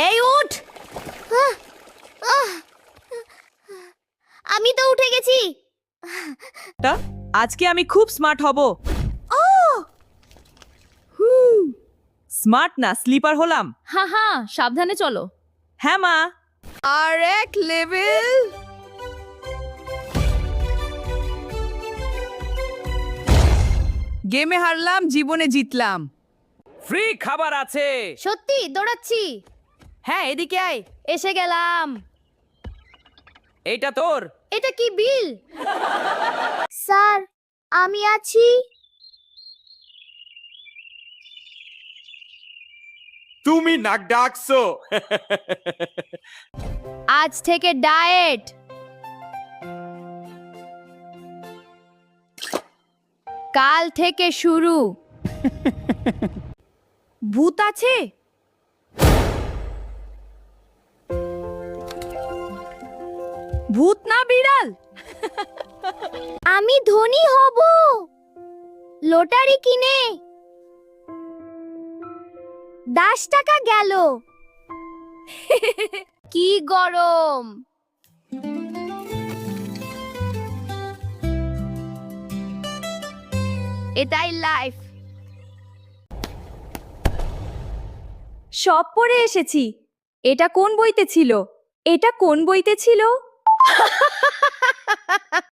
এই উঠ। আমি তো উঠে গেছি। আজকে আমি খুব স্মার্ট হব। স্মার্ট না, স্লিপার হলাম। হ্যাঁ হ্যাঁ, সাবধানে চলো। হ্যাঁ মা। আর এক লেভেল। গেমে হারলাম, জীবনে জিতলাম। ফ্রি খাবার আছে। সত্যি দৌড়াচ্ছি। হ্যাঁ, এদিকে আয়। এসে গেলাম। এইটা তোর। এটা কি বিল? স্যার, আমি আছি। তুমি নাক ডাকছো। আজ থেকে ডায়েট। কাল থেকে শুরু। ভূত আছে? ভূত না বিড়াল? আমি ধনী হব। লটারি কিনে 10 টাকা গেল। কি গরম। এটাই লাইফ। সব পড়ে এসেছি। এটা কোন বইতে ছিল? এটা কোন বইতে ছিল?